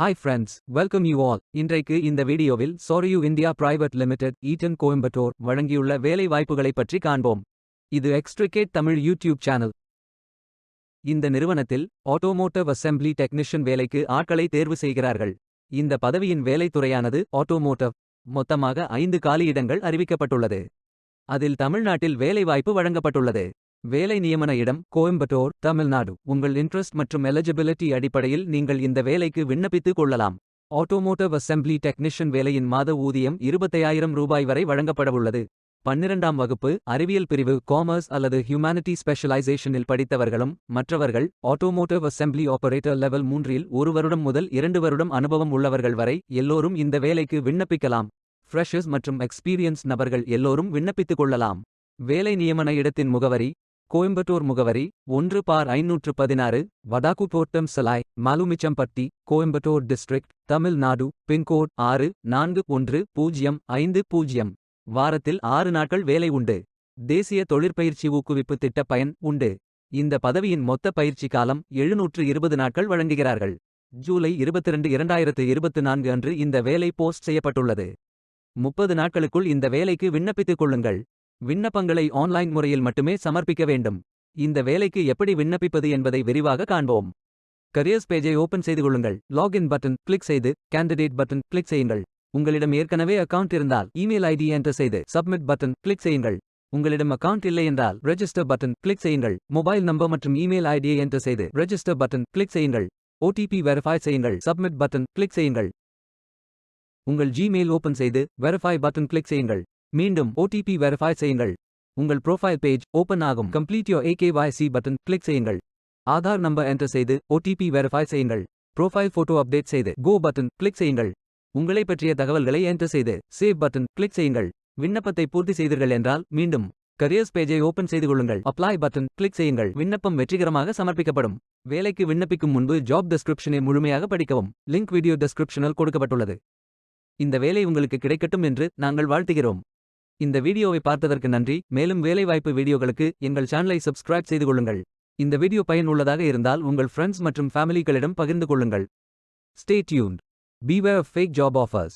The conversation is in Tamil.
Hi friends, welcome you all. இன்றைக்கு இந்த வீடியோவில் Soryu India Private Limited, eaten Coimbatore வழங்கியுள்ள வேலை வாய்ப்புகளை பற்றி காண்போம். இது எக்ஸ்ட்ரிகேட் தமிழ் யூடியூப் சேனல். இந்த நிறுவனத்தில் ஆட்டோமோட்டிவ் அசெம்பிளி டெக்னீஷியன் வேலைக்கு ஆட்களை தேர்வு செய்கிறார்கள். இந்த பதவியின் வேலைத்துறையானது ஆட்டோமோட்டிவ். மொத்தமாக 5 காலியிடங்கள் அறிவிக்கப்பட்டுள்ளது. அதில் தமிழ்நாட்டில் வேலைவாய்ப்பு வழங்கப்பட்டுள்ளது. வேலை நியமன இடம் கோயம்புத்தூர், தமிழ்நாடு. உங்கள் இன்ட்ரெஸ்ட் மற்றும் எலிஜிபிலிட்டி அடிப்படையில் நீங்கள் இந்த வேலைக்கு விண்ணப்பித்துக் கொள்ளலாம். ஆட்டோமோட்டிவ் அசெம்பிளி டெக்னீஷியன் வேலையின் மாத ஊதியம் 25,000 ரூபாய் வரை வழங்கப்படவுள்ளது. 12ஆம் வகுப்பு அறிவியல் பிரிவு காமர்ஸ் அல்லது ஹியூமானிட்டி ஸ்பெஷலைசேஷனில் படித்தவர்களும் மற்றவர்கள் ஆட்டோமோட்டிவ் அசெம்பிளி ஆபரேட்டர் லெவல் 3இல் 1 வருடம் முதல் 2 வருடம் அனுபவம் உள்ளவர்கள் வரை எல்லோரும் இந்த வேலைக்கு விண்ணப்பிக்கலாம். ஃப்ரெஷர்ஸ் மற்றும் எக்ஸ்பீரியன்ஸ் நபர்கள் எல்லோரும் விண்ணப்பித்துக் கொள்ளலாம். வேலை நியமன இடத்தின் முகவரி கோயம்புத்தூர் முகவரி 1/516 வடாக்குப்போட்டம் சலாய், மாலுமிச்சம்பட்டி, கோயம்புத்தூர் டிஸ்ட்ரிக்ட், தமிழ்நாடு. பின்கோட் 641050. வாரத்தில் 6 நாட்கள் வேலை உண்டு. தேசிய தொழிற்பயிற்சி ஊக்குவிப்பு திட்ட பயன் உண்டு. இந்த பதவியின் மொத்த பயிற்சி காலம் 720 நாட்கள் வழங்குகிறார்கள். ஜூலை 22, 2024 அன்று இந்த வேலை போஸ்ட் செய்யப்பட்டுள்ளது. 30 நாட்களுக்குள் இந்த வேலைக்கு விண்ணப்பித்துக் கொள்ளுங்கள். விண்ணப்பங்களை ஆன்லைன் முறையில் மட்டுமே சமர்ப்பிக்க வேண்டும். இந்த வேலைக்கு எப்படி விண்ணப்பிப்பது என்பதை விரிவாக காண்போம். கரியர்ஸ் பேஜை ஓபன் செய்து கொள்ளுங்கள். லாகின் பட்டன் கிளிக் செய்து கேண்டிடேட் பட்டன் கிளிக் செய்யுங்கள். உங்களிடம் ஏற்கனவே அக்கவுண்ட் இருந்தால் இமெயில் ஐடி என்டர் செய்து சப்மிட் பட்டன் கிளிக் செய்யுங்கள். உங்களிடம் அக்கவுண்ட் இல்லை என்றால் ரெஜிஸ்டர் பட்டன் கிளிக் செய்யுங்கள். மொபைல் நம்பர் மற்றும் இமெயில் ஐடியை என்டர் செய்து ரெஜிஸ்டர் பட்டன் கிளிக் செய்யுங்கள். ஓடிபி வெரிஃபை செய்யுங்கள். சப்மிட் பட்டன் கிளிக் செய்யுங்கள். உங்கள் ஜிமெயில் ஓபன் செய்து வெரிஃபை பட்டன் கிளிக் செய்யுங்கள். மீண்டும் ஓடிபி வெரிஃபை செய்யுங்கள். உங்கள் ப்ரொஃபைல் பேஜ் ஓபன் ஆகும். Complete your AKYC button click செய்யுங்கள். ஆதார் நம்பர் என்டர் செய்து ஓடிபி வெரிஃபை செய்யுங்கள். ப்ரொஃபைல் போட்டோ அப்டேட் செய்து கோ பட்டன் கிளிக் செய்யுங்கள். உங்களை பற்றிய தகவல்களை என்டர் செய்து சேவ் பட்டன் கிளிக் செய்யுங்கள். விண்ணப்பத்தை பூர்த்தி செய்தீர்கள் என்றால் மீண்டும் கரியர்ஸ் பேஜை ஓபன் செய்து கொள்ளுங்கள். அப்ளை பட்டன் கிளிக் செய்யுங்கள். விண்ணப்பம் வெற்றிகரமாக சமர்ப்பிக்கப்படும். வேலைக்கு விண்ணப்பிக்கும் முன்பு ஜாப் டெஸ்கிரிப்ஷனை முழுமையாக படிக்கவும். லிங்க் வீடியோ டெஸ்கிரிப்ஷனில் கொடுக்கப்பட்டுள்ளது. இந்த வேலை உங்களுக்கு கிடைக்கட்டும் என்று நாங்கள் வாழ்த்துகிறோம். இந்த வீடியோவை பார்த்ததற்கு நன்றி. மேலும் வேலைவாய்ப்பு வீடியோகளுக்கு எங்கள் சேனலை சப்ஸ்கிரைப் செய்து கொள்ளுங்கள். இந்த வீடியோ பயனுள்ளதாக இருந்தால் உங்கள் ஃப்ரெண்ட்ஸ் மற்றும் ஃபேமிலிகளிடம் பகிர்ந்து கொள்ளுங்கள். Stay tuned. Beware of fake job offers.